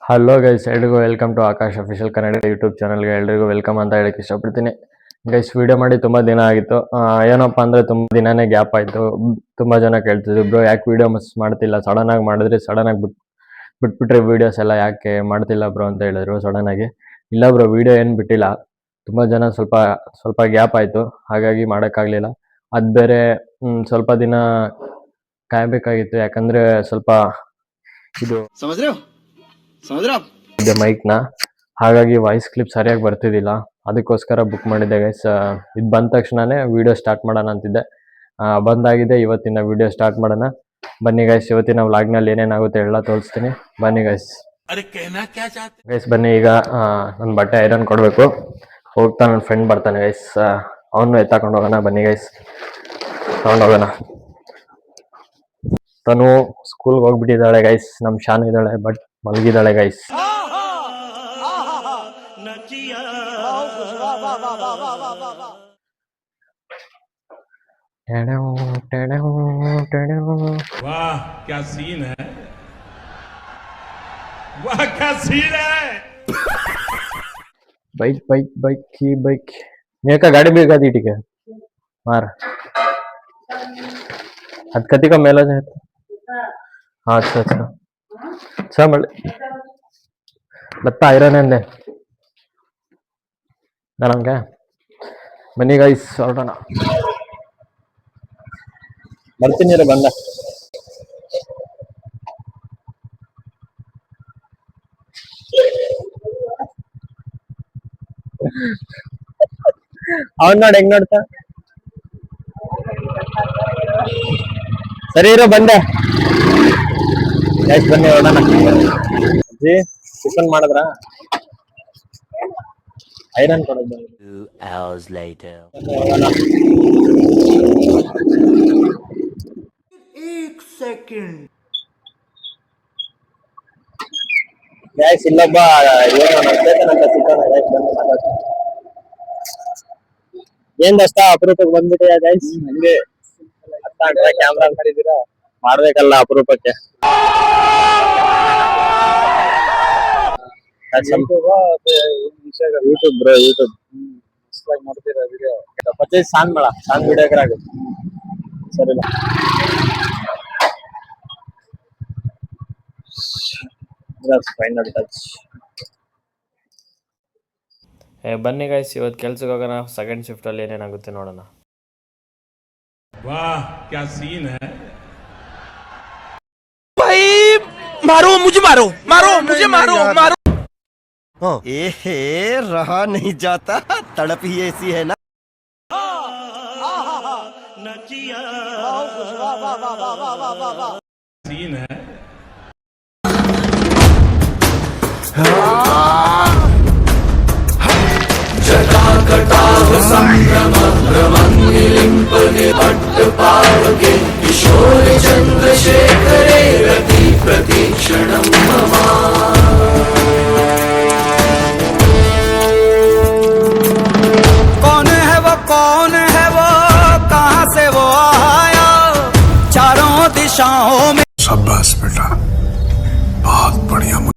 Hello guys, ಎಲ್ರಿಗೂ welcome to Akash official Kannada YouTube ಚಾನಲ್ಗೆ ಎಲ್ರಿಗೂ ವೆಲ್ಕಮ್ ಅಂತ ಹೇಳಕ್ಕೆ ಇಷ್ಟಪಡ್ತೀನಿ. ಗೈಸ್, ವಿಡಿಯೋ ಮಾಡಿ ತುಂಬ ದಿನ ಆಗಿತ್ತು. ಏನಪ್ಪ ಅಂದರೆ ತುಂಬ ದಿನನೇ ಗ್ಯಾಪ್ ಆಯಿತು. ತುಂಬ ಜನ ಕೇಳ್ತಿದ್ರು, ಬ್ರೋ ಯಾಕೆ ವಿಡಿಯೋ ಮಾಡ್ತಿಲ್ಲ, ಸಡನ್ನಾಗಿ ಮಾಡಿದ್ರಿ, ಸಡನ್ನಾಗಿ ಬಿಟ್ಬಿಟ್ರೆ ವೀಡಿಯೋಸ್ ಎಲ್ಲ ಯಾಕೆ ಮಾಡ್ತಿಲ್ಲ ಬ್ರೋ ಅಂತ ಹೇಳಿದ್ರು ಸಡನ್ನಾಗಿ. ಇಲ್ಲ ಬ್ರೋ, ವಿಡಿಯೋ ಏನು ಬಿಟ್ಟಿಲ್ಲ, ತುಂಬ ಜನ ಸ್ವಲ್ಪ ಗ್ಯಾಪ್ ಆಯಿತು, ಹಾಗಾಗಿ ಮಾಡೋಕ್ಕಾಗಲಿಲ್ಲ. ಅದು ಬೇರೆ ಸ್ವಲ್ಪ ದಿನ ಕಾಯಬೇಕಾಗಿತ್ತು, ಯಾಕಂದರೆ ಸ್ವಲ್ಪ ಇದು ಇದೆ ಮೈಕ್ನ, ಹಾಗಾಗಿ ವಾಯ್ಸ್ ಕ್ಲಿಪ್ ಸರಿಯಾಗಿ ಬರ್ತಿದ್ದಿಲ್ಲ. ಅದಕ್ಕೋಸ್ಕರ ಬುಕ್ ಮಾಡಿದ್ದೆ ಗೈಸ್. ಇದು ಬಂದ ತಕ್ಷಣನೇ ವಿಡಿಯೋ ಸ್ಟಾರ್ಟ್ ಮಾಡೋಣ ಅಂತಿದ್ದೆ. ಬಂದಾಗಿದೆ, ಇವತ್ತಿನ ವಿಡಿಯೋ ಸ್ಟಾರ್ಟ್ ಮಾಡೋಣ. ಬನ್ನಿ ಗೈಸ್, ಇವತ್ತಿನ ವ್ಲಾಗ್ನಲ್ಲಿ ಏನೇನಾಗುತ್ತೆ ಎಲ್ಲ ತೋರಿಸ್ತೀನಿ. ಬನ್ನಿ ಗೈಸ್. ಬನ್ನಿ, ಈಗ ನನ್ನ ಬಟ್ಟೆ ಐರನ್ ಕೊಡಬೇಕು. ಹೋಗ್ತಾ ನನ್ನ ಫ್ರೆಂಡ್ ಬರ್ತಾನೆ ಗೈಸ್, ಅವನು ಎತ್ತಾಕೊಂಡು ಹೋಗೋಣ. ಬನ್ನಿ ಗೈಸ್, ತಗೊಂಡೋಗೋಣ. ತನು ಸ್ಕೂಲ್ಗೆ ಹೋಗ್ಬಿಟ್ಟಿದ್ದಾಳೆ ಗೈಸ್. ನಮ್ಮ ಶಾನ್ ಇದ್ದಾಳೆ, ಬಟ್ ಮಲಗಿದ್ದಾಳೆ ಗೈಸ್. वाह क्या सीन है, वाह क्या सीन है. बाइक मैं का गाड़ी भी गादी ठीक है मार अद कति का मेला है. हाँ अच्छा मल लगता आयरन है नरंगे. बन्नी गाइस, ಹೊರಡೋಣ. ಬರ್ತೀನಿ ರೀ, ಬಂದ. ಅವನ್ ನೋಡಿ ಹೆಂಗ್ ನೋಡ್ತಾ. ಸರಿ ಇರೋ, ಬಂದೆ ಗೈಸ್. ಬನ್ನಿ ಹೊರಡೋಣ. ಅಜ್ಜಿ, ಟಿಫನ್ ಮಾಡಿದ್ರ? ಐರನ್ ಕೊಡೋದು. 2 hours later. एक सेकंड ಗೈಸ್, ಇಲ್ಲೊಬ್ಬ ಏನಂತ ಸಿಕ್ಕೋಣ ಗೈಸ್. ಬಂದು ಮಾತಾಡ್ತೀನಿ. ಏನ್ ದೋಸ್ತ, ಅಪರೂಪಕ್ಕೆ ಬಂದ್ಬಿಟ್ಟಿಯಾ ಗೈಸ್? ಹಂಗೆ ಕ್ಯಾಮ್ರಾ ಮಾಡಿದೀರಾ, ಮಾಡ್ಬೇಕಲ್ಲ ಅಪರೂಪಕ್ಕೆ. ಯೂಟ್ಯೂಬ್ ಬ್ರೋ, ಯೂಟ್ಯೂಬ್ ಮಾಡ್ತೀರಾ ವಿಡಿಯೋ. 25 ಸಾಂಗ್ ಮಾಡ, ಸಾಂಗ್ ವಿಡಿಯೋಗ್ರಾಫರ್ ಆಗುತ್ತೆ. ಸರಿ ಫೈನಲ್ ಟಚ್. ಬನ್ನಿ ಗೈಸ್, ಇವತ್ತು ಕೆಲ್ಸಕ್ಕೆ ಹೋಗೋಣ. ಸೆಕೆಂಡ್ ಶಿಫ್ಟ್ ಅಲ್ಲಿ ಏನೇನಾಗುತ್ತೆ ನೋಡೋಣ. वाह क्या सीन है. भाई मारो मुझे, मुझे मारो. ए रहा नहीं जाता, तड़प ही ऐसी है ना. सीन है. कौन है वो कहाँ से वो आया, चारों दिशाओं में